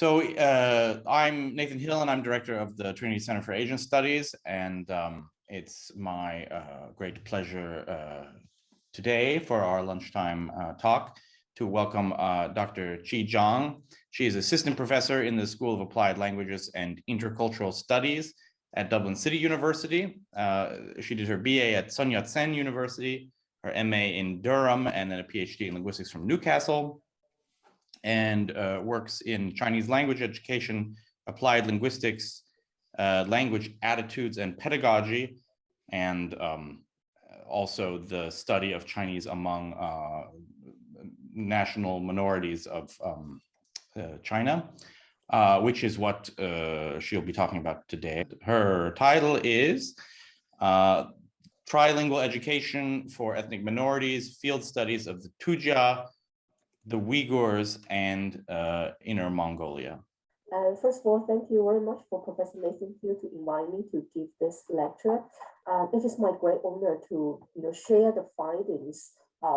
I'm Nathan Hill, and I'm director of the Trinity Center for Asian Studies, and it's my great pleasure today for our lunchtime talk to welcome Dr. Zhang. She is assistant professor in the School of Applied Languages and Intercultural Studies at Dublin City University. She did her BA at Sun Yat-sen University, her MA in Durham, and then a PhD in linguistics from Newcastle, and works in Chinese language education, applied linguistics, language attitudes and pedagogy, and also the study of Chinese among national minorities of China, which is what she'll be talking about today. Her title is Trilingual Education for Ethnic Minorities, Field Studies of the Tujia, the Uyghurs, and Inner Mongolia. First of all, thank you very much for Professor Nathan Hill to invite me to give this lecture. It is my great honor to share the findings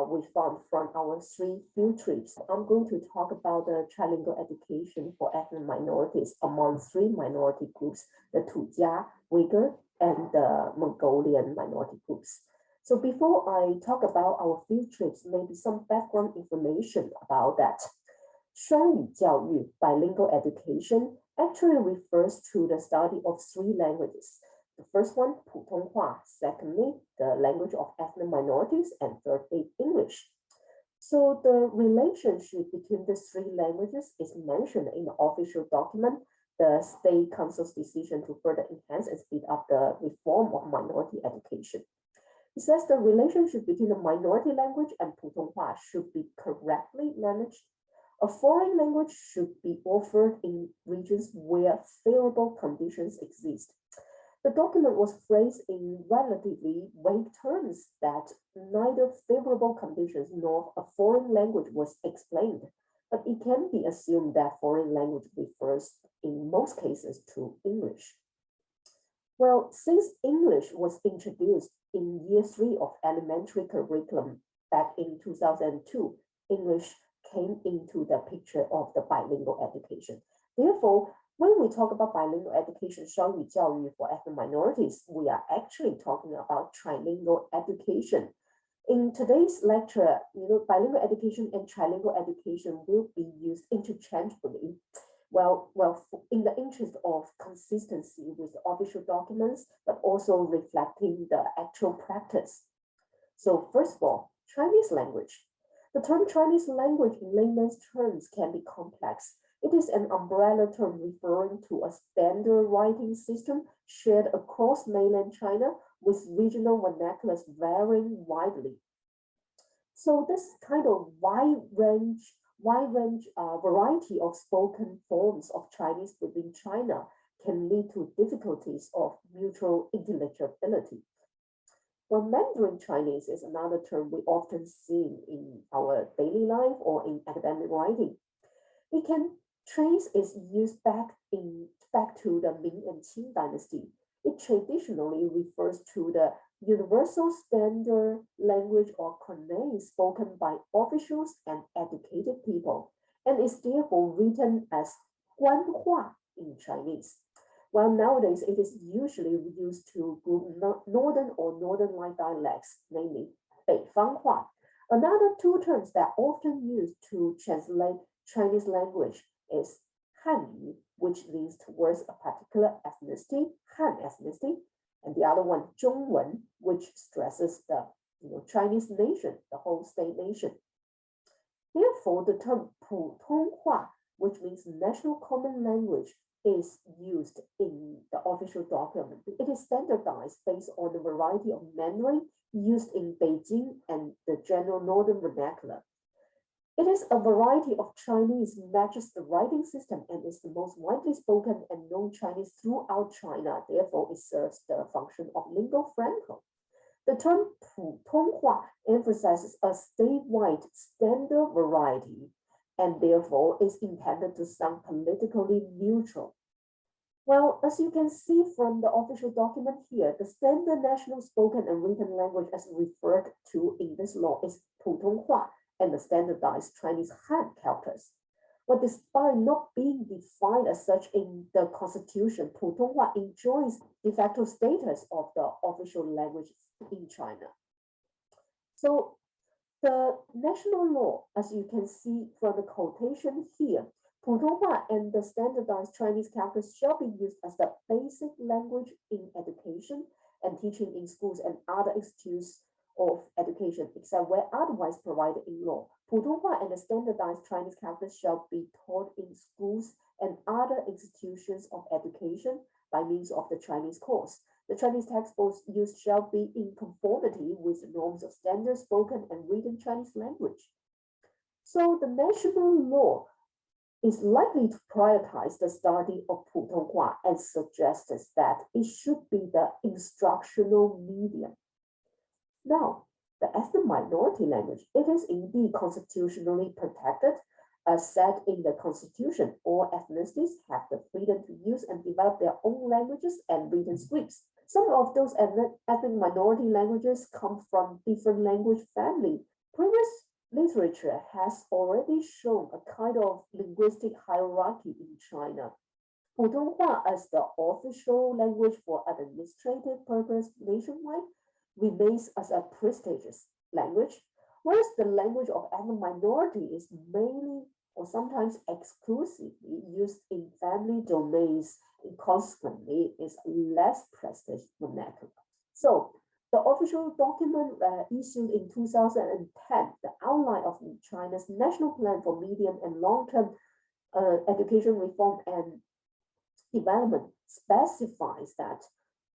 we found from our 3 field trips. I'm going to talk about the trilingual education for ethnic minorities among 3 minority groups, the Tujia, Uyghur, and the Mongolian minority groups. So before I talk about our field trips, maybe some background information about that. 双语教育, bilingual education, actually refers to the study of 3 languages. The first one, Putonghua. Secondly, the language of ethnic minorities. And thirdly, English. So the relationship between the 3 languages is mentioned in the official document, the State Council's decision to further enhance and speed up the reform of minority education. It says the relationship between the minority language and Putonghua should be correctly managed. A foreign language should be offered in regions where favorable conditions exist. The document was phrased in relatively vague terms that neither favorable conditions nor a foreign language was explained, but it can be assumed that foreign language refers in most cases to English. Well, since English was introduced in year 3 of elementary curriculum back in 2002, English came into the picture of the bilingual education. Therefore, when we talk about bilingual education, 双语教育 for ethnic minorities, we are actually talking about trilingual education. In today's lecture, bilingual education and trilingual education will be used interchangeably. Well, in the interest of consistency with the official documents, but also reflecting the actual practice. So first of all, Chinese language. The term Chinese language in layman's terms can be complex. It is an umbrella term referring to a standard writing system shared across mainland China with regional vernaculars varying widely. So this kind of wide range variety of spoken forms of Chinese within China can lead to difficulties of mutual intelligibility. Well, Mandarin Chinese is another term we often see in our daily life or in academic writing. We can trace its use back to the Ming and Qing dynasty. It traditionally refers to the universal standard language or Cantonese spoken by officials and educated people, and is therefore written as Guanhua in Chinese. While nowadays it is usually used to group northern or northern-like dialects, namely Beifanghua. Another 2 terms that are often used to translate Chinese language is Hanyu, which leans towards a particular ethnicity, Han ethnicity, and the other one, Zhongwen, which stresses the Chinese nation, the whole state nation. Therefore, the term Putonghua, which means national common language, is used in the official document. It is standardized based on the variety of Mandarin used in Beijing and the general northern vernacular. It is a variety of Chinese matches the writing system and is the most widely spoken and known Chinese throughout China. Therefore, it serves the function of lingua franca. The term Putonghua emphasizes a statewide standard variety and therefore is intended to sound politically neutral. Well, as you can see from the official document here, the standard national spoken and written language as referred to in this law is Putonghua and the standardized Chinese Han characters. Well, despite not being defined as such in the constitution, Putonghua enjoys de facto status of the official language in China. So the national law, as you can see from the quotation here, Putonghua and the standardized Chinese characters shall be used as the basic language in education and teaching in schools and other institutes of education, except where otherwise provided in law. Putonghua and the standardized Chinese characters shall be taught in schools and other institutions of education by means of the Chinese course. The Chinese textbooks used shall be in conformity with the norms of standard spoken and written Chinese language. So the national law is likely to prioritize the study of Putonghua and suggests that it should be the instructional medium. Now, the ethnic minority language, it is indeed constitutionally protected. As said in the constitution, all ethnicities have the freedom to use and develop their own languages and written scripts. Some of those ethnic minority languages come from different language families. Previous literature has already shown a kind of linguistic hierarchy in China. Putonghua, as the official language for administrative purpose nationwide, remains as a prestigious language, whereas the language of ethnic minority is mainly or sometimes exclusively used in family domains, and consequently is less prestigious vernacular. So the official document issued in 2010, the outline of China's national plan for medium and long-term education reform and development specifies that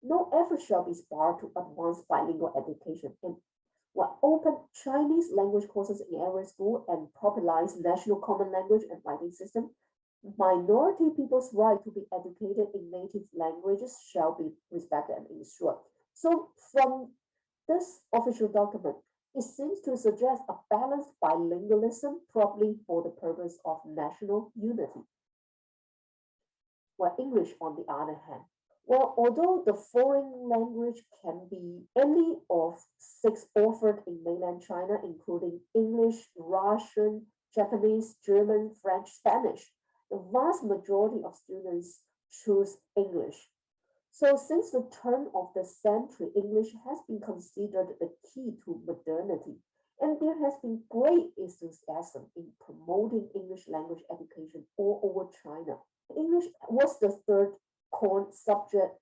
no effort shall be spared to advance bilingual education and will open Chinese language courses in every school and popularize national common language and writing system. Minority people's right to be educated in native languages shall be respected and ensured. So from this official document, it seems to suggest a balanced bilingualism, probably for the purpose of national unity. Well, English, on the other hand, well, although the foreign language can be any of 6 offered in mainland China, including English, Russian, Japanese, German, French, Spanish, the vast majority of students choose English. So since the turn of the century, English has been considered the key to modernity, and there has been great enthusiasm in promoting English language education all over China. English was the third core subject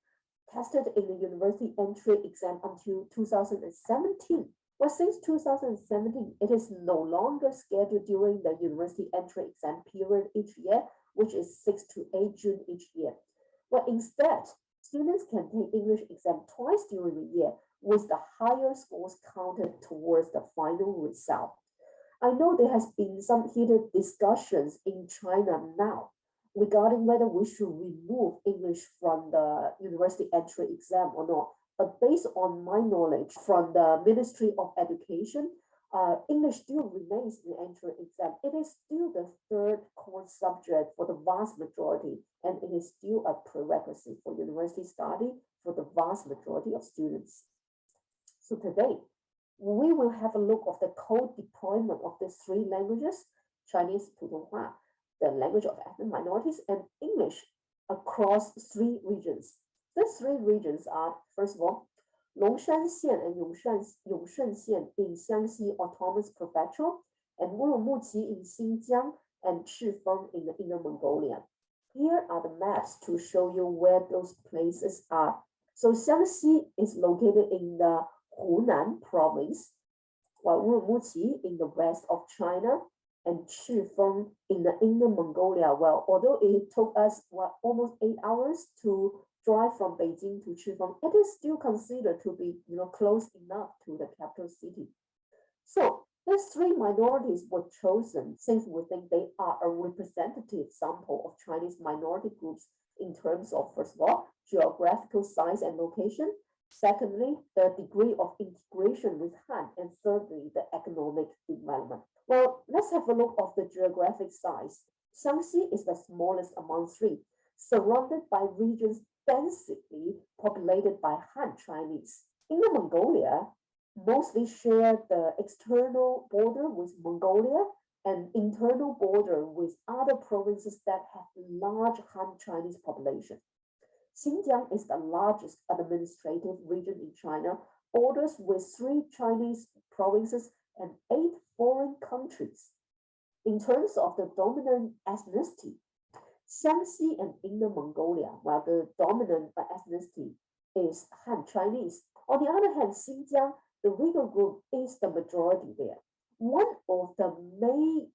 tested in the university entry exam until 2017. Well, since 2017, it is no longer scheduled during the university entry exam period each year, which is 6 to 8 June each year. Well, instead, students can take English exam twice during the year, with the higher scores counted towards the final result. I know there has been some heated discussions in China now regarding whether we should remove English from the university entry exam or not. But based on my knowledge from the Ministry of Education, English still remains in the entry exam. It is still the third core subject for the vast majority, and it is still a prerequisite for university study for the vast majority of students. So today, we will have a look of the code deployment of these 3 languages, Chinese, Putonghua, the language of ethnic minorities, and English across 3 regions. These 3 regions are, first of all, Longshan Xian and Yongshun Xian in Jiangxi Autonomous Prefecture, and Urumqi in Xinjiang, and Chifeng in the Inner Mongolia. Here are the maps to show you where those places are. So Jiangxi is located in the Hunan province, while Urumqi in the west of China, and Chifeng in the Inner Mongolia. Well, although it took us almost 8 hours to drive from Beijing to Chifeng, it is still considered to be close enough to the capital city. So these 3 minorities were chosen since we think they are a representative sample of Chinese minority groups in terms of, first of all, geographical size and location. Secondly, the degree of integration with Han, and thirdly, the economic development. Well, let's have a look at the geographic size. Jiangxi is the smallest among 3, surrounded by regions densely populated by Han Chinese. Inner Mongolia mostly share the external border with Mongolia, an internal border with other provinces that have large Han Chinese population. Xinjiang is the largest administrative region in China, borders with 3 Chinese provinces and 8 foreign countries. In terms of the dominant ethnicity, Shaanxi and Inner Mongolia, while the dominant ethnicity is Han Chinese. On the other hand, Xinjiang, the Uyghur group, is the majority there. One of the main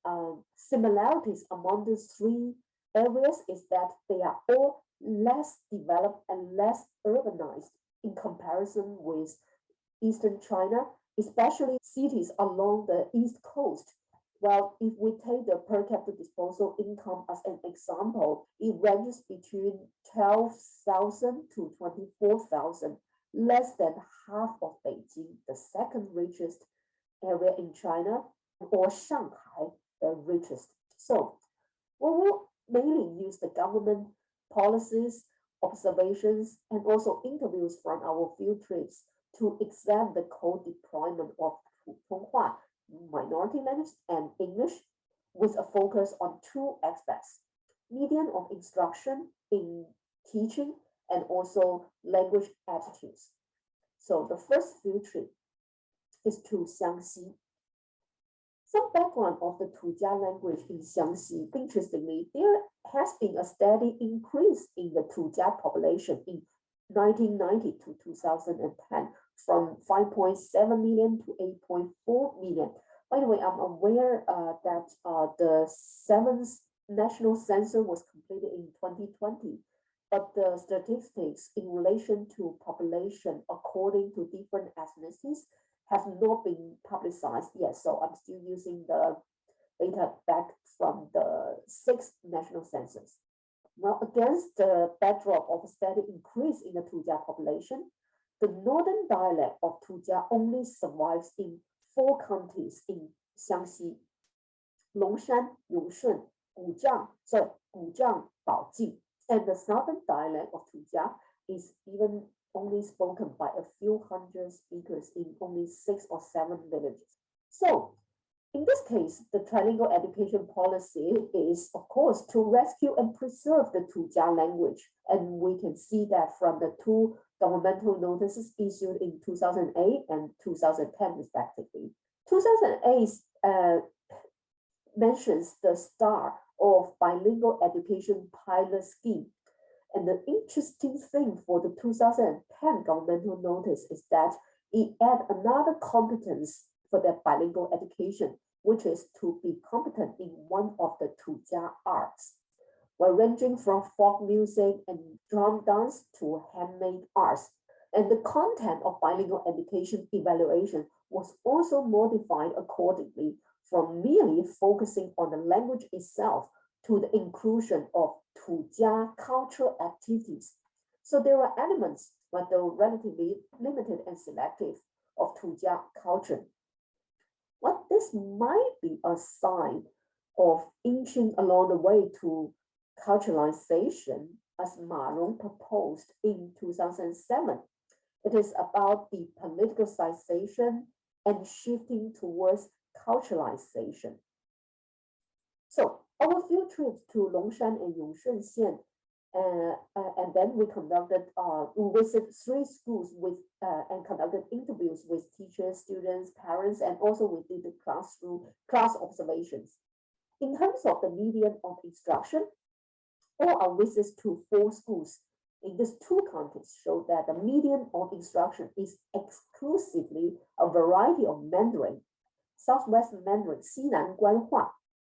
similarities among these 3 areas is that they are all less developed and less urbanized in comparison with Eastern China, especially cities along the East Coast. Well, if we take the per capita disposal income as an example, it ranges between 12,000 to 24,000, less than half of Beijing, the second richest area in China, or Shanghai, the richest. So we will mainly use the government policies, observations, and also interviews from our field trips to examine the co-deployment of Putonghua, minority language, and English, with a focus on 2 aspects: medium of instruction in teaching and also language attitudes. So the first field trip is to Shaanxi. Some background of the Tujia language in Shaanxi. Interestingly, there has been a steady increase in the Tujia population in 1990 to 2010, from 5.7 million to 8.4 million. By the way, I'm aware that the 7th national census was completed in 2020, but the statistics in relation to population according to different ethnicities have not been publicized yet. So I'm still using the data back from the 6th national census. Now, against the backdrop of a steady increase in the Tujia population, the northern dialect of Tujia only survives in 4 counties in Shaanxi: Longshan Yongshun, Guzhang, Baojing. And the southern dialect of Tujia is even only spoken by a few hundred speakers in only 6 or 7 villages. So in this case, the trilingual education policy is, of course, to rescue and preserve the Tujia language. And we can see that from the 2 governmental notices issued in 2008 and 2010, respectively. 2008 mentions the start of bilingual education pilot scheme. And the interesting thing for the 2010 governmental notice is that it adds another competence for the bilingual education, which is to be competent in one of the Tujia arts, while ranging from folk music and drum dance to handmade arts. And the content of bilingual education evaluation was also modified accordingly, from merely focusing on the language itself to the inclusion of Tujia cultural activities. So there are elements, but though relatively limited and selective, of Tujia culture. What this might be a sign of inching along the way to culturalization, as Ma Rong proposed in 2007. It is about the politicalization and shifting towards culturalization. So our field trips to Longshan and Yongshun Xian, and then we visited 3 schools and conducted interviews with teachers, students, parents, and also we did the class observations. In terms of the medium of instruction, all our visits to 4 schools in these 2 counties show that the medium of instruction is exclusively a variety of Mandarin, Southwest Mandarin, Xinan Guanhua.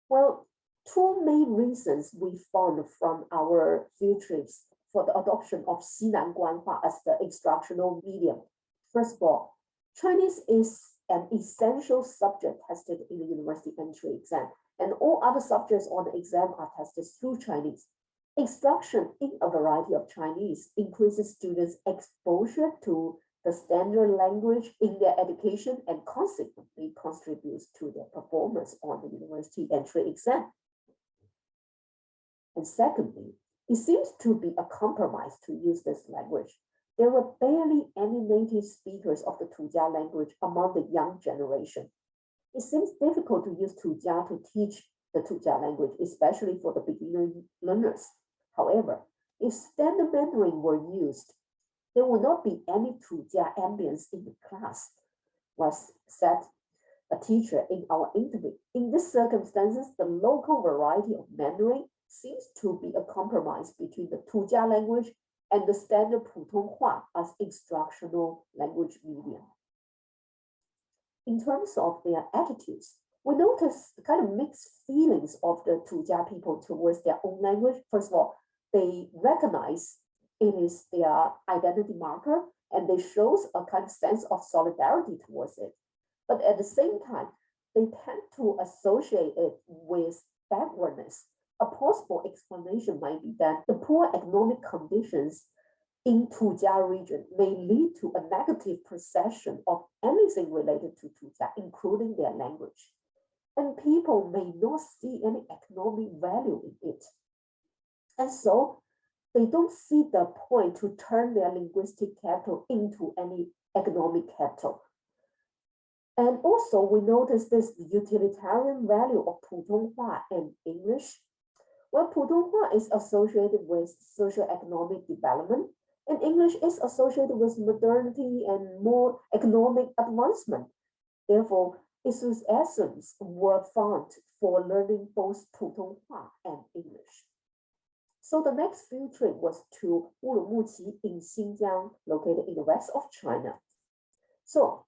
Well, 2 main reasons we found from our field trips for the adoption of Xinan Guanhua as the instructional medium. First of all, Chinese is an essential subject tested in the university entry exam, and all other subjects on the exam are tested through Chinese. Instruction in a variety of Chinese increases students' exposure to the standard language in their education and consequently contributes to their performance on the university entry exam. And secondly, it seems to be a compromise to use this language. There were barely any native speakers of the Tujia language among the young generation. It seems difficult to use Tujia to teach the Tujia language, especially for the beginner learners. However, if standard Mandarin were used, there would not be any Tujia ambience in the class, was said a teacher in our interview. In these circumstances, the local variety of Mandarin seems to be a compromise between the Tujia language and the standard Putonghua as instructional language medium. In terms of their attitudes, we notice kind of mixed feelings of the Tujia people towards their own language. First of all, they recognize it is their identity marker, and they shows a kind of sense of solidarity towards it. But at the same time, they tend to associate it with backwardness. A possible explanation might be that the poor economic conditions in Tujia region may lead to a negative perception of anything related to Tujia, including their language. And people may not see any economic value in it. And so they don't see the point to turn their linguistic capital into any economic capital. And also we notice this utilitarian value of Putonghua and English. Well, Putonghua is associated with socio-economic development, and English is associated with modernity and more economic advancement. Therefore, its essence were found for learning both Putonghua and English. So the next field trip was to Urumqi in Xinjiang, located in the west of China. So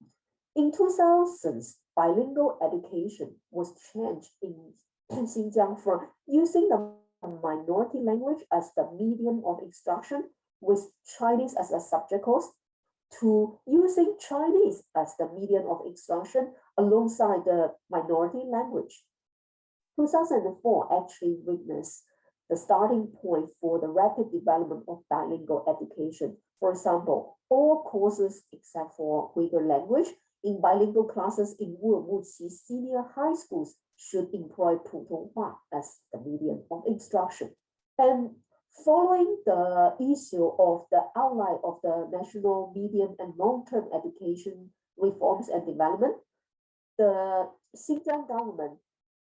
in 2000s, bilingual education was changed in Xinjiang from using the minority language as the medium of instruction with Chinese as a subject course to using Chinese as the medium of instruction alongside the minority language. 2004 actually witnessed the starting point for the rapid development of bilingual education. For example, all courses except for Uyghur language in bilingual classes in Urumqi senior high schools should employ Putonghua as the medium of instruction. And following the issue of the outline of the national medium and long-term education reforms and development, the Xinjiang government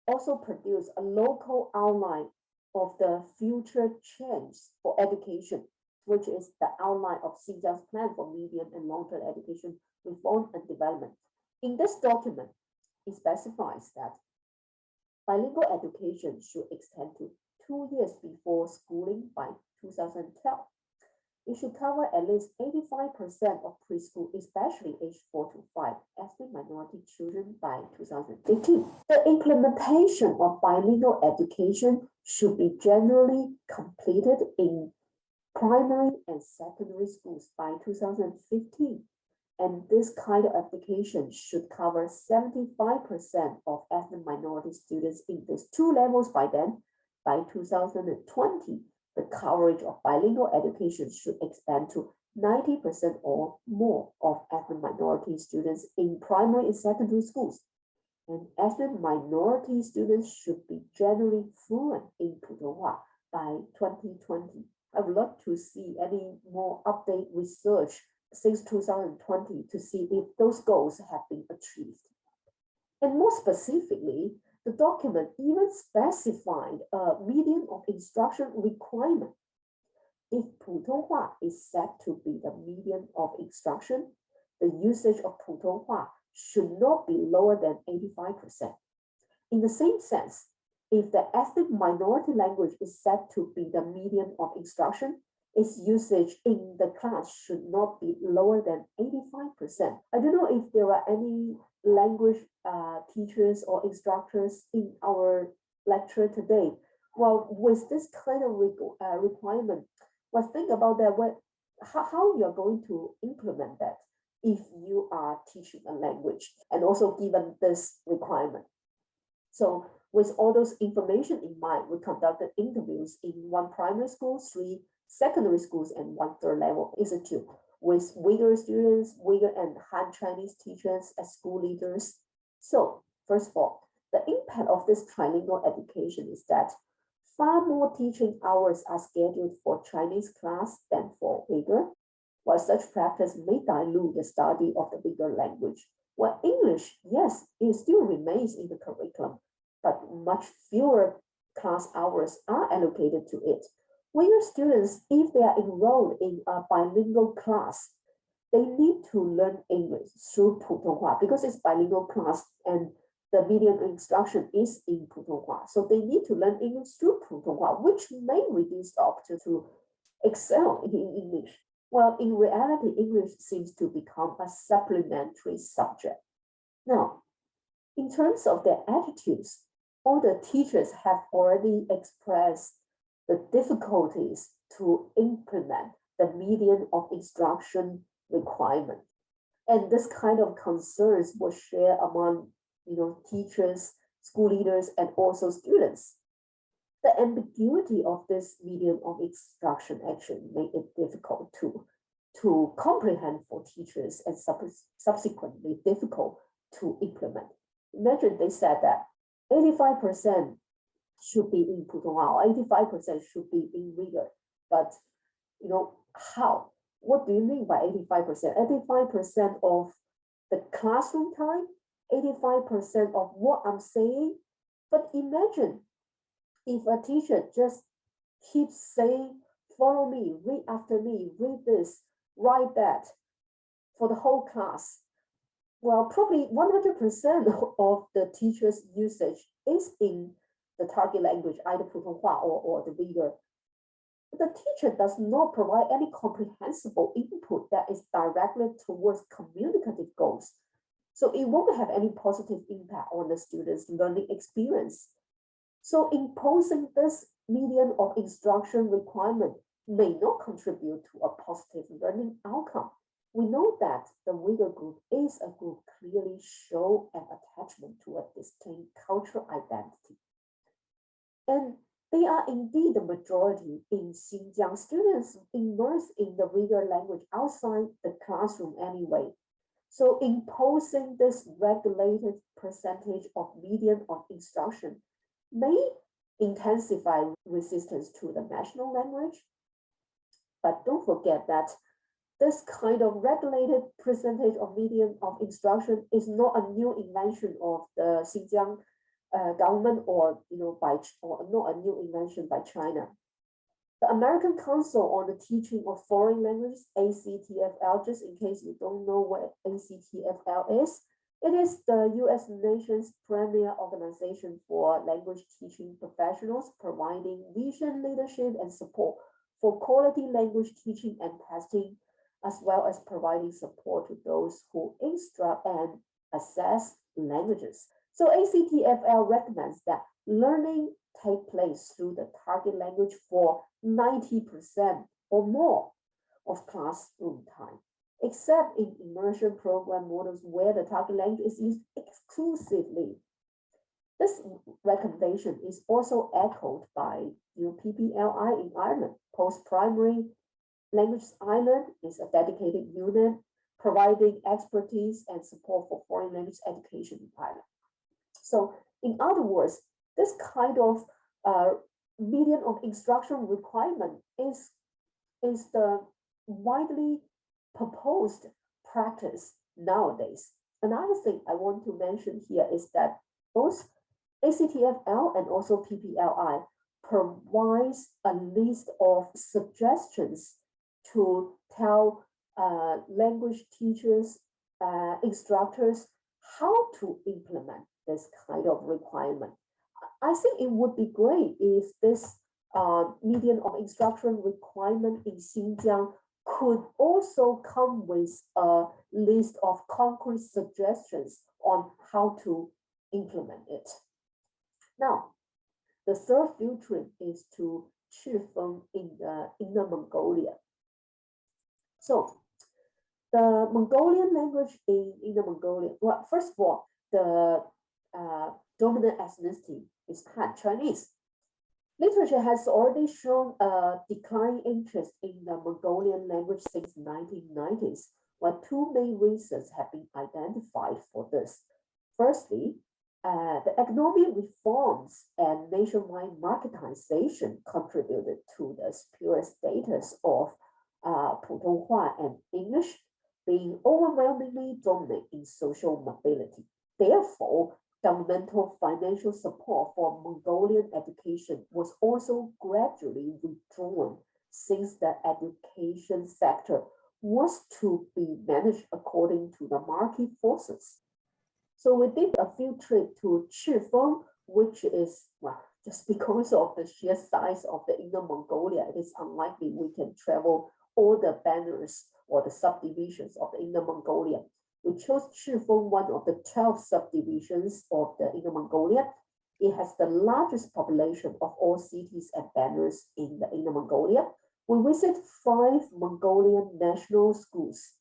also produced a local outline of the future change for education, which is the outline of Xinjiang's plan for medium and long-term education reform and development. In this document, it specifies that bilingual education should extend to 2 years before schooling by 2012. It should cover at least 85% of preschool, especially age 4 to 5, ethnic minority children by 2015. The implementation of bilingual education should be generally completed in primary and secondary schools by 2015. And this kind of application should cover 75% of ethnic minority students in these two levels by then. By 2020, the coverage of bilingual education should expand to 90% or more of ethnic minority students in primary and secondary schools. And ethnic minority students should be generally fluent in Putonghua by 2020. I would love to see any more update research since 2020 to see if those goals have been achieved. And more specifically, the document even specified a medium of instruction requirement. If Putonghua is said to be the medium of instruction, the usage of Putonghua should not be lower than 85%. In the same sense, if the ethnic minority language is said to be the medium of instruction, its usage in the class should not be lower than 85%. I don't know if there are any language teachers or instructors in our lecture today. Well, with this kind of requirement, well, think about that. How you're going to implement that if you are teaching a language and also given this requirement. So with all those information in mind, we conducted interviews in 1 primary school, 3 secondary schools, and 1 third level institute with Uyghur students, Uyghur and Han Chinese teachers as school leaders. So first of all, the impact of this trilingual education is that far more teaching hours are scheduled for Chinese class than for Uyghur, while such practice may dilute the study of the Uyghur language. Well, English, yes, it still remains in the curriculum, but much fewer class hours are allocated to it. Uyghur students, if they are enrolled in a bilingual class, they need to learn English through Putonghua because it's bilingual class and the medium instruction is in Putonghua. So they need to learn English through Putonghua, which may reduce the opportunity to excel in English. Well, in reality, English seems to become a supplementary subject. Now, in terms of their attitudes, all the teachers have already expressed the difficulties to implement the medium of instruction requirement. And this kind of concerns were shared among teachers, school leaders, and also students. The ambiguity of this medium of instruction actually made it difficult to comprehend for teachers and subsequently difficult to implement. Imagine they said that 85% should be in Putonghua, or 85% should be in Uyghur. But how? What do you mean by 85%? 85% of the classroom time, 85% of what I'm saying. But imagine if a teacher just keeps saying, follow me, read after me, read this, write that for the whole class. Well, probably 100% of the teacher's usage is in the target language, either Putonghua or the Uyghur. The teacher does not provide any comprehensible input that is directed towards communicative goals. So it won't have any positive impact on the students' learning experience. So imposing this medium of instruction requirement may not contribute to a positive learning outcome. We know that the Uyghur group is a group clearly show an attachment to a distinct cultural identity. And they are indeed the majority in Xinjiang. Students immersed in the Uyghur language outside the classroom anyway. So imposing this regulated percentage of medium of instruction may intensify resistance to the national language. But don't forget that this kind of regulated percentage of medium of instruction is not a new invention of the Xinjiang government or not a new invention by China. The American Council on the Teaching of Foreign Languages, ACTFL, just in case you don't know what ACTFL is, it is the US nation's premier organization for language teaching professionals, providing vision, leadership, and support for quality language teaching and testing, as well as providing support to those who instruct and assess languages. So ACTFL recommends that learning take place through the target language for 90% or more of classroom time, except in immersion program models where the target language is used exclusively. This recommendation is also echoed by PPLI in Ireland. Post-primary Languages Ireland is a dedicated unit providing expertise and support for foreign language education in Ireland. So in other words, this kind of medium of instruction requirement is the widely proposed practice nowadays. Another thing I want to mention here is that both ACTFL and also PPLI provides a list of suggestions to tell language teachers, instructors, how to implement this kind of requirement. I think it would be great if this medium of instruction requirement in Xinjiang could also come with a list of concrete suggestions on how to implement it. Now, the third field trip is to Chifeng in the Inner Mongolia. So the Mongolian language in Inner Mongolia, well, first of all, the dominant ethnicity is Han Chinese. Literature has already shown a declining interest in the Mongolian language since the 1990s, where two main reasons have been identified for this. Firstly, the economic reforms and nationwide marketization contributed to the superior status of Putonghua and English. being overwhelmingly dominant in social mobility. Therefore, governmental financial support for Mongolian education was also gradually withdrawn since the education sector was to be managed according to the market forces. So we did a field trip to Chifeng, which is, well, just because of the sheer size of the Inner Mongolia, it is unlikely we can travel all the banners or the subdivisions of the Inner Mongolia. We chose Chifeng, one of the 12 subdivisions of the Inner Mongolia. It has the largest population of all cities and banners in the Inner Mongolia. We visited 5 Mongolian national schools.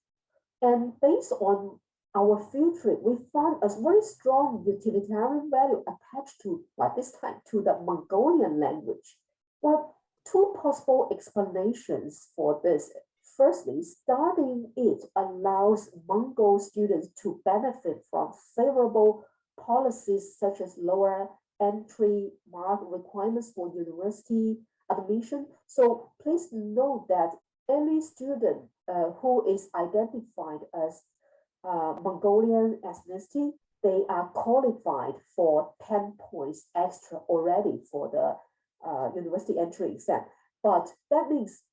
And based on our field trip, we found a very strong utilitarian value attached to, by this time, to the Mongolian language. Well, 2 possible explanations for this. Firstly, studying it allows Mongol students to benefit from favorable policies such as lower entry mark requirements for university admission. So please note that any student who is identified as Mongolian ethnicity, they are qualified for 10 points extra already for the university entry exam. But that means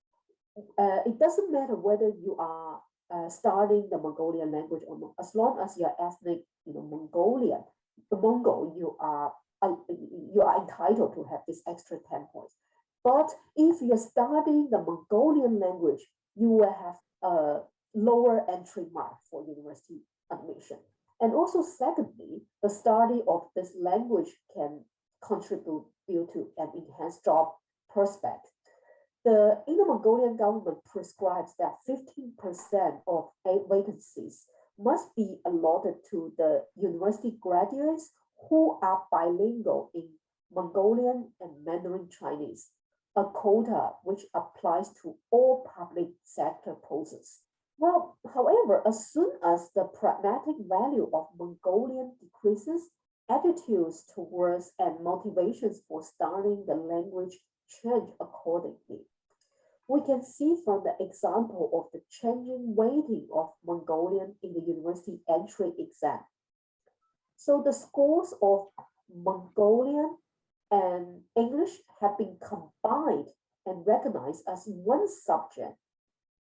it doesn't matter whether you are studying the Mongolian language or not, as long as you're ethnic, Mongolian, the Mongol, you are entitled to have this extra 10 points. But if you're studying the Mongolian language, you will have a lower entry mark for university admission. And also, secondly, the study of this language can contribute to an enhanced job prospect. The Inner Mongolian government prescribes that 15% of vacancies must be allotted to the university graduates who are bilingual in Mongolian and Mandarin Chinese, a quota which applies to all public sector posts. Well, however, as soon as the pragmatic value of Mongolian decreases, attitudes towards and motivations for studying the language change accordingly. We can see from the example of the changing weighting of Mongolian in the university entry exam. So the scores of Mongolian and English have been combined and recognized as one subject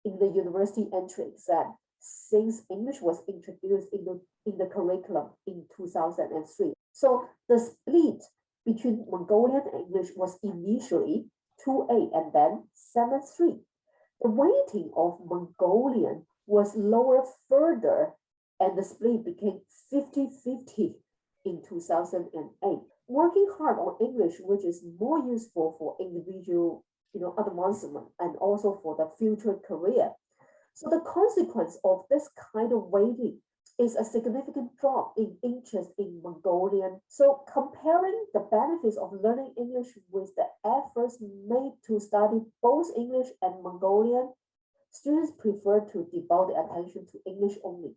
in the university entry exam since English was introduced in the curriculum in 2003. So the split between Mongolian and English was initially 2-8 and then 7-3. The weighting of Mongolian was lowered further and the split became 50-50 in 2008. Working hard on English, which is more useful for individual advancement and also for the future career. So the consequence of this kind of weighting is a significant drop in interest in Mongolian. So comparing the benefits of learning English with the efforts made to study both English and Mongolian, students prefer to devote their attention to English only,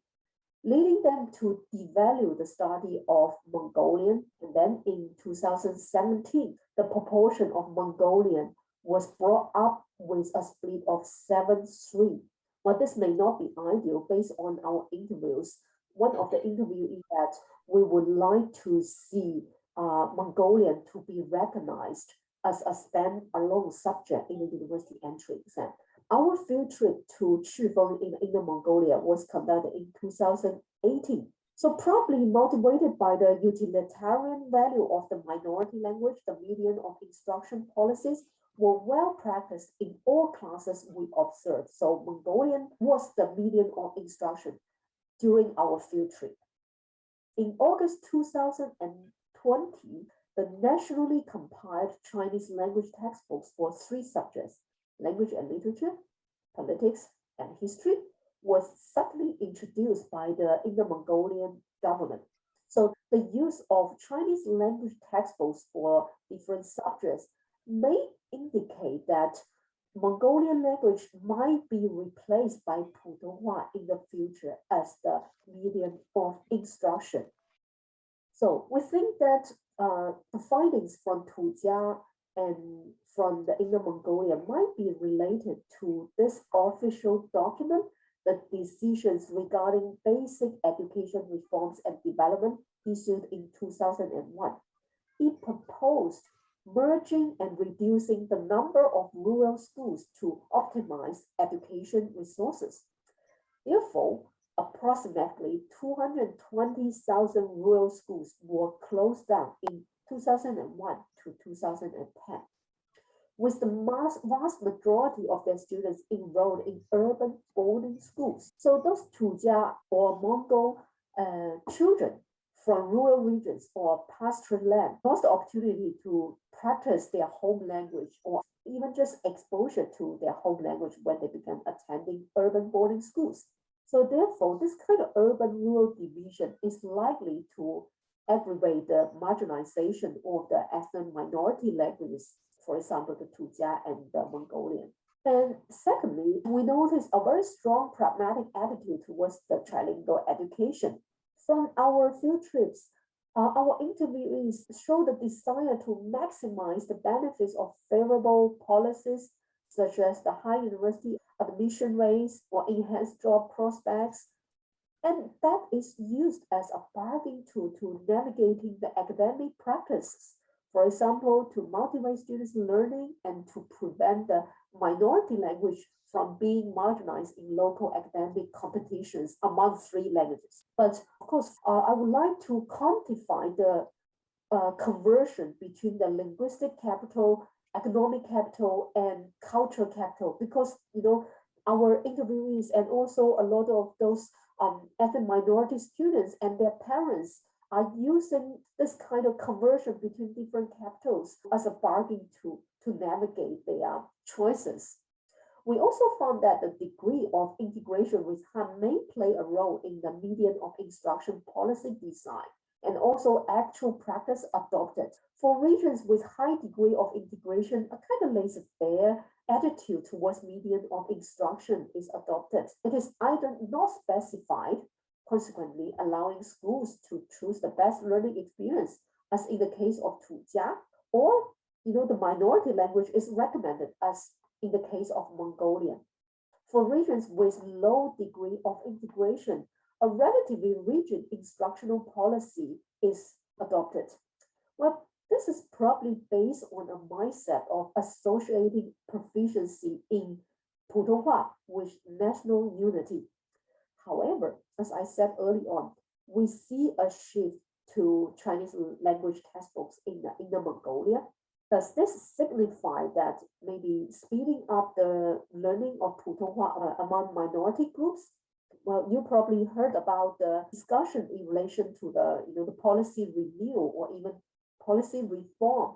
leading them to devalue the study of Mongolian. And then in 2017, the proportion of Mongolian was brought up with a split of 7-3. While this may not be ideal based on our interviews, one of the interviews is that we would like to see Mongolian to be recognized as a standalone subject in the university entry exam. Our field trip to Chifeng in Inner Mongolia was conducted in 2018. So probably motivated by the utilitarian value of the minority language, the median of instruction policies were well practiced in all classes we observed. So Mongolian was the median of instruction during our field trip. In August 2020, the nationally compiled Chinese language textbooks for 3 subjects, language and literature, politics, and history, was subtly introduced by the Inner Mongolian government. So the use of Chinese language textbooks for different subjects may indicate that Mongolian language might be replaced by Putonghua in the future as the medium of instruction. So we think that the findings from Tujia and from the Inner Mongolia might be related to this official document the decisions regarding basic education reforms and development issued in 2001. It proposed merging and reducing the number of rural schools to optimize education resources. Therefore, approximately 220,000 rural schools were closed down in 2001 to 2010, with the vast majority of their students enrolled in urban boarding schools. So those Tujia or Mongol children from rural regions or pastoral land lost the opportunity to practice their home language or even just exposure to their home language when they began attending urban boarding schools. So therefore, this kind of urban-rural division is likely to aggravate the marginalization of the ethnic minority languages, for example, the Tujia and the Mongolian. And secondly, we notice a very strong pragmatic attitude towards the trilingual education. From our field trips, our interviewees show the desire to maximize the benefits of favorable policies such as the high university admission rates or enhanced job prospects. And that is used as a bargaining tool to navigating the academic practices. For example, to motivate students' learning and to prevent the minority language from being marginalized in local academic competitions among three languages. But of course, I would like to quantify the conversion between the linguistic capital, economic capital, and cultural capital, because our interviewees and also a lot of those ethnic minority students and their parents are using this kind of conversion between different capitals as a bargaining tool to navigate their choices. We also found that the degree of integration with Han may play a role in the median of instruction policy design and also actual practice adopted. For regions with high degree of integration, a kind of laissez-faire attitude towards median of instruction is adopted. It is either not specified, consequently allowing schools to choose the best learning experience, as in the case of Tujia, or the minority language is recommended, as in the case of Mongolian. For regions with low degree of integration, a relatively rigid instructional policy is adopted. Well, this is probably based on a mindset of associating proficiency in Putonghua with national unity. However, as I said early on, we see a shift to Chinese language textbooks in the Inner Mongolia. Does this signify that maybe speeding up the learning of Putonghua among minority groups? Well, you probably heard about the discussion in relation to the policy renewal or even policy reform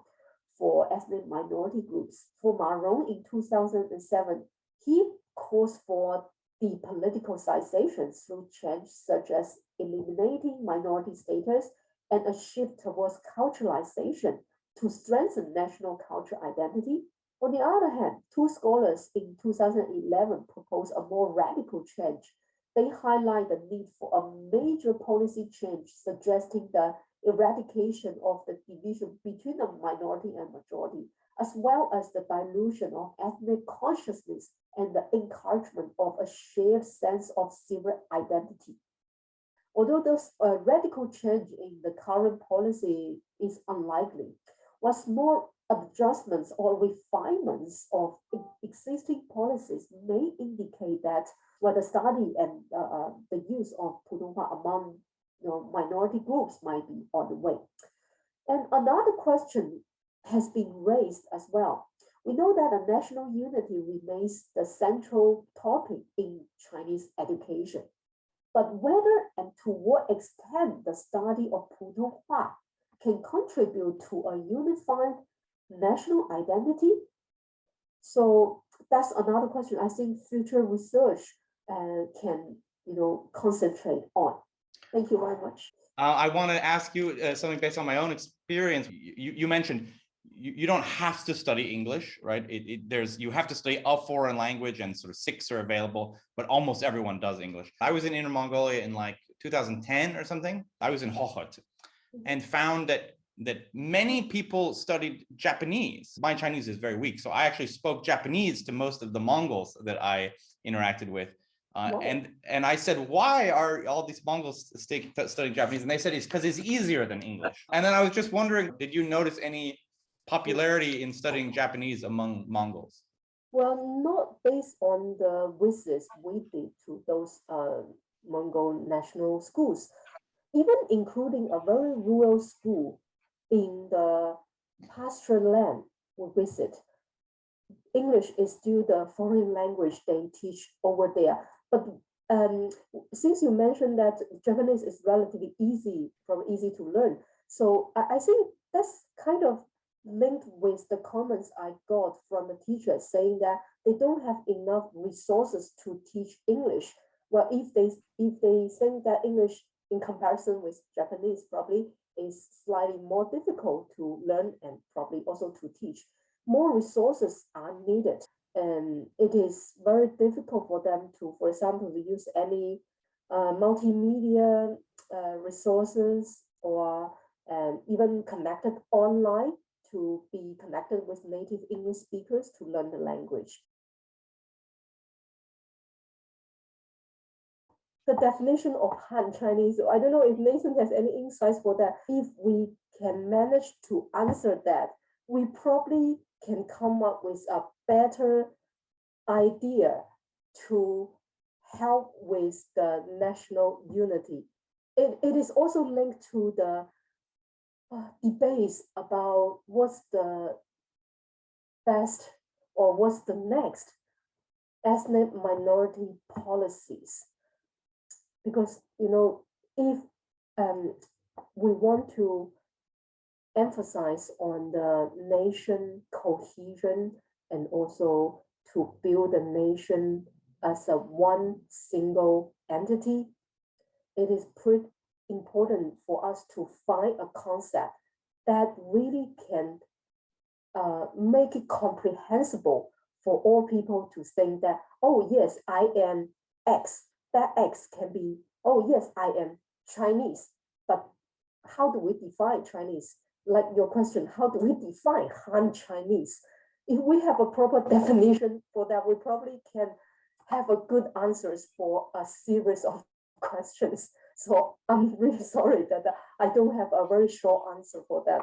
for ethnic minority groups. For Maron in 2007, he calls for depoliticalization through change such as eliminating minority status and a shift towards culturalization to strengthen national cultural identity. On the other hand, two scholars in 2011 proposed a more radical change. They highlight the need for a major policy change, suggesting the eradication of the division between the minority and majority, as well as the dilution of ethnic consciousness and the encouragement of a shared sense of civil identity. Although this radical change in the current policy is unlikely, what's more, adjustments or refinements of existing policies may indicate that the study and the use of Putonghua among minority groups might be on the way. And another question has been raised as well. We know that a national unity remains the central topic in Chinese education, but whether and to what extent the study of Putonghua can contribute to a unified national identity. So that's another question I think future research can concentrate on. Thank you very much. I want to ask you something based on my own experience. You mentioned you don't have to study English, right? You have to study a foreign language, and sort of 6 are available, but almost everyone does English. I was in Inner Mongolia in like 2010 or something. I was in Hohhot and found that many people studied Japanese. My Chinese is very weak, so I actually spoke Japanese to most of the Mongols that I interacted with. Wow. And I said, why are all these Mongols studying Japanese? And they said it's because it's easier than English. And then I was just wondering, did you notice any popularity in studying Japanese among Mongols? Well, not based on the visits we did to those Mongol national schools, even including a very rural school in the pasture land we visit. English is still the foreign language they teach over there. But since you mentioned that Japanese is relatively easy, probably easy to learn, so I think that's kind of linked with the comments I got from the teachers saying that they don't have enough resources to teach English. Well, if they think that English in comparison with Japanese probably is slightly more difficult to learn and probably also to teach, more resources are needed. And it is very difficult for them to, for example, use any multimedia resources or even connected online to be connected with native English speakers to learn the language. The definition of Han Chinese, I don't know if Nathan has any insights for that. If we can manage to answer that, we probably can come up with a better idea to help with the national unity. It is also linked to the debates about what's the best or what's the next ethnic minority policies. Because, you know, if we want to emphasize on the nation cohesion and also to build a nation as a one single entity, it is pretty important for us to find a concept that really can make it comprehensible for all people to think that, oh yes, I am X. That X can be, oh yes, I am Chinese. But how do we define Chinese? Like your question, how do we define Han Chinese? If we have a proper definition for that, we probably can have a good answers for a series of questions. So I'm really sorry that I don't have a very short answer for that.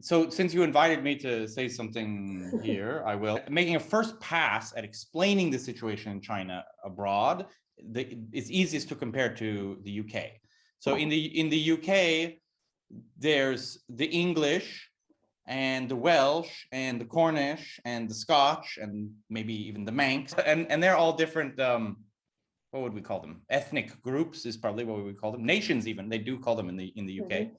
So since you invited me to say something here, I will. Making a first pass at explaining the situation in China abroad, it's easiest to compare to the UK. So in the UK, there's the English and the Welsh and the Cornish and the Scotch and maybe even the Manx, and they're all different. What would we call them? Ethnic groups is probably what we would call them. Nations, even they do call them in the UK.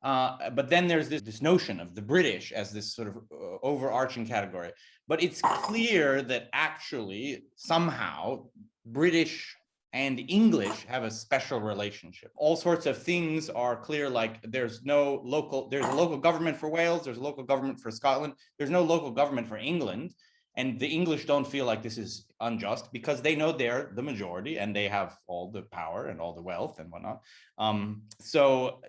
Mm-hmm. But then there's this notion of the British as this sort of overarching category. But it's clear that actually somehow British and English have a special relationship. All sorts of things are clear, like there's a local government for Wales, there's a local government for Scotland, there's no local government for England. And the English don't feel like this is unjust because they know they're the majority and they have all the power and all the wealth and whatnot. So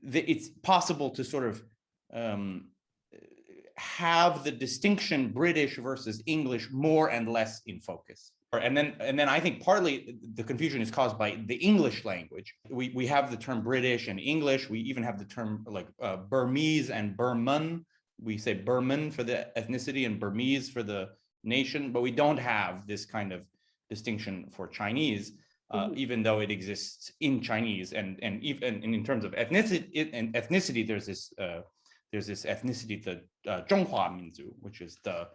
it's possible to sort of have the distinction British versus English more and less in focus. And then I think partly the confusion is caused by the English language. We have the term British and English. We even have the term like Burmese and Burman. We say Burman for the ethnicity and Burmese for the nation, but we don't have this kind of distinction for Chinese, even though it exists in Chinese. And even in terms of ethnicity, there's this ethnicity, the Zhonghua Minzu, which is the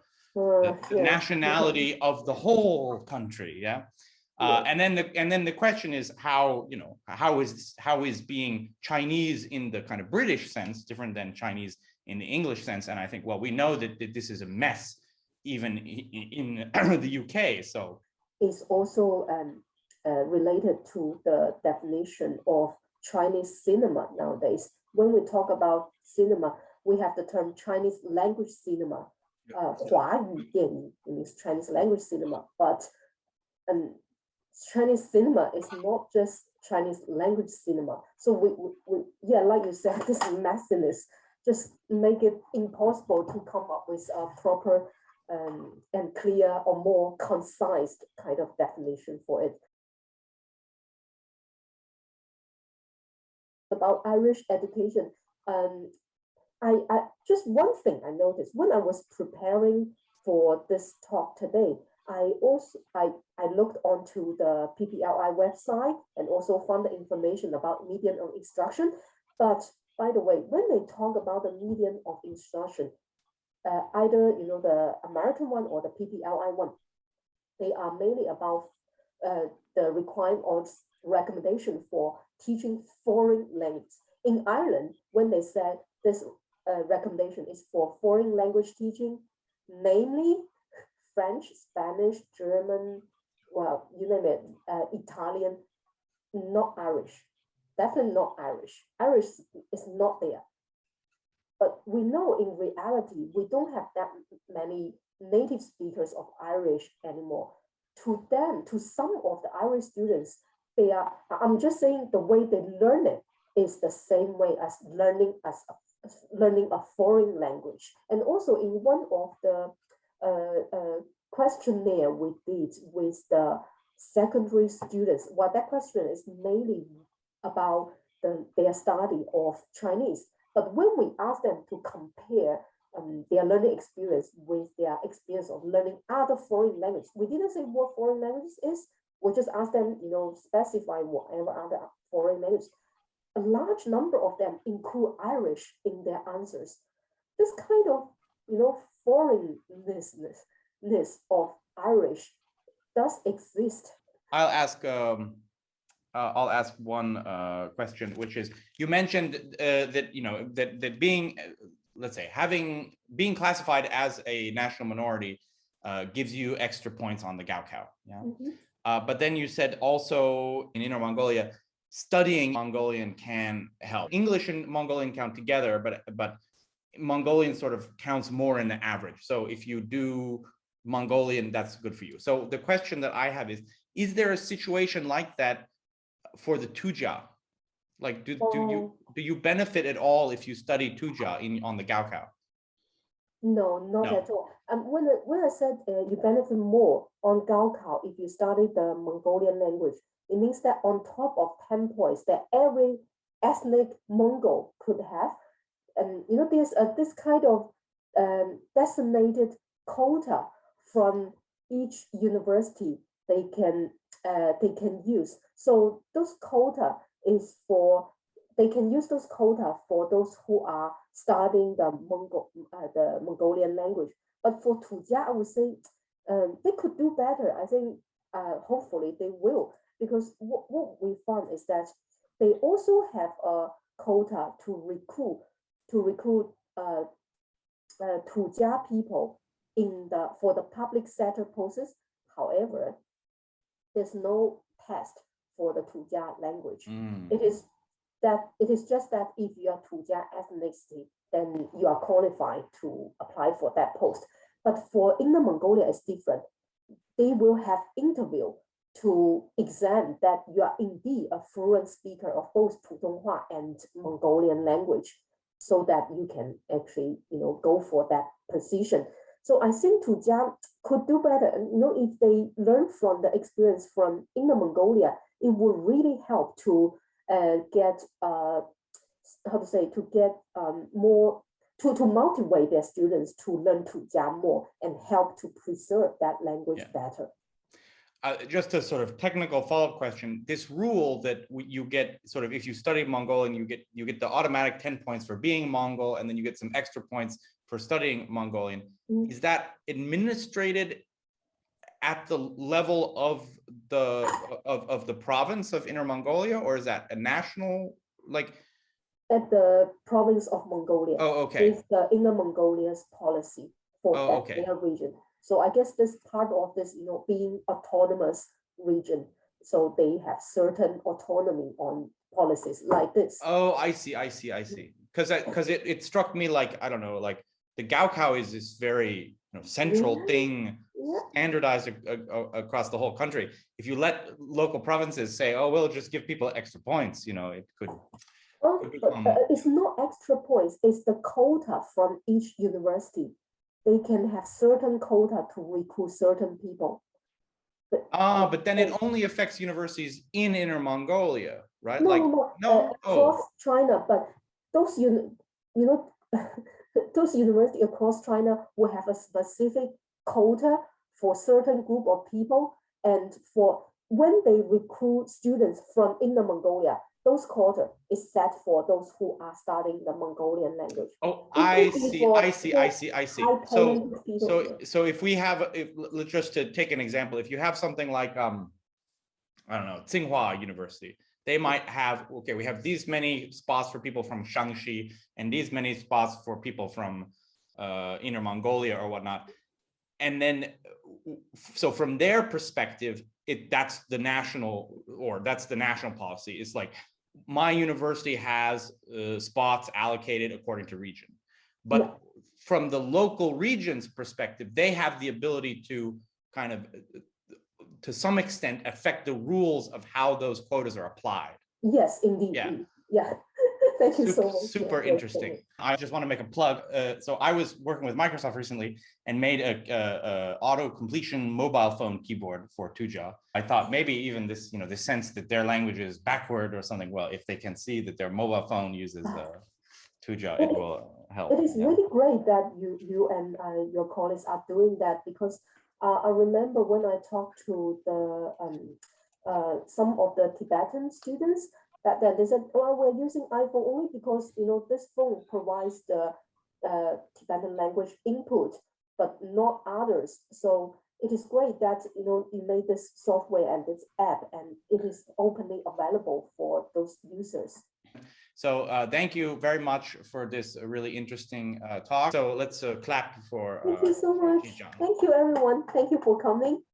nationality of the whole country. Yeah. And then the question is how is being Chinese in the kind of British sense different than Chinese in the English sense? And I think, well, we know that this is a mess even in the UK. So it's also related to the definition of Chinese cinema nowadays. When we talk about cinema, we have the term Chinese language cinema. 华语电影 means Chinese language cinema, but Chinese cinema is not just Chinese language cinema. So we like you said, this messiness just make it impossible to come up with a proper and clear or more concise kind of definition for it. About Irish education, I just one thing I noticed when I was preparing for this talk today, I looked onto the PPLI website and also found the information about medium of instruction. But by the way, when they talk about the medium of instruction, either the American one or the PPLI one, they are mainly about the requirement or recommendation for teaching foreign language. In Ireland, when they said this recommendation is for foreign language teaching, namely French, Spanish, German, well, you name it, Italian, not Irish, definitely not Irish. Irish is not there. But we know in reality, we don't have that many native speakers of Irish anymore. To them, to some of the Irish students, they are, I'm just saying the way they learn it is the same way as learning a foreign language. And also in one of the questionnaire we did with the secondary students, well, that question is mainly about their study of Chinese. But when we ask them to compare their learning experience with their experience of learning other foreign language, we didn't say what foreign language is. We just ask them, specify whatever other foreign language. A large number of them include Irish in their answers. This kind of, foreignness of Irish does exist. I'll ask one question, which is, you mentioned that being, let's say, being classified as a national minority gives you extra points on the Gaokao. Yeah. Mm-hmm. But then you said also in Inner Mongolia, studying Mongolian can help. English and Mongolian count together, but Mongolian sort of counts more in the average. So if you do Mongolian, that's good for you. So the question that I have is there a situation like that for the Tujia? Like, do you benefit at all if you study Tujia on the Gaokao? No, not at all. When I said you benefit more on Gaokao if you study the Mongolian language, it means that on top of 10 points that every ethnic Mongol could have, and there's this kind of designated quota from each university they can use. So those quota is they can use those quota for those who are studying the Mongolian language. But for Tujia, I would say they could do better. I think hopefully they will, because what we found is that they also have a quota to recruit Tujia people for the public sector posts. However, there's no test for the Tujia language. It is just that if you are Tujia ethnicity, then you are qualified to apply for that post. But for Inner Mongolia, it's different. They will have interview to examine that you are indeed a fluent speaker of both Putonghua and Mongolian language, so that you can actually, go for that position. So I think Tujia could do better. If they learn from the experience from Inner Mongolia, it would really help to get more, to motivate their students to learn Tujia more and help to preserve that language better. Just a sort of technical follow-up question. This rule that you get sort of, if you study Mongolian, you get the automatic 10 points for being Mongol, and then you get some extra points for studying Mongolian. Is that administrated at the level of the province of Inner Mongolia, or is that a national, like? At the province of Mongolia. Oh, okay. It's the Inner Mongolia's policy for their region. So I guess this part of this, being autonomous region, so they have certain autonomy on policies like this. Oh, I see. Because it struck me like, I don't know, like the Gaokao is this very central thing, standardized across the whole country. If you let local provinces say, oh, we'll just give people extra points, it could. It's not extra points. It's the quota from each university. they can have certain quota to recruit certain people. But then it only affects universities in Inner Mongolia, right? No, across China, but those those universities across China will have a specific quota for certain group of people, and for when they recruit students from Inner Mongolia, those quota is set for those who are studying the Mongolian language. Oh, I see. So if we have, let's just to take an example, if you have something like I don't know, Tsinghua University, they might have, okay, we have these many spots for people from Shaanxi and these many spots for people from Inner Mongolia or whatnot. And then, so from their perspective, that's the national policy. It's like, my university has spots allocated according to region. But from the local region's perspective, they have the ability to kind of, to some extent, affect the rules of how those quotas are applied. Yes, indeed. Yeah. Thank you so much. Super interesting. I just want to make a plug. So I was working with Microsoft recently and made a auto completion mobile phone keyboard for Tujia. I thought maybe even this, the sense that their language is backward or something. Well, if they can see that their mobile phone uses Tujia, it will help. It is really great that you and your colleagues are doing that, because I remember when I talked to the some of the Tibetan students, that they said, "Oh, we're using iPhone only because this phone provides the Tibetan language input, but not others." So it is great that you made this software and this app, and it is openly available for those users. So thank you very much for this really interesting talk. So let's clap for. Thank you so much. Thank you, everyone. Thank you for coming.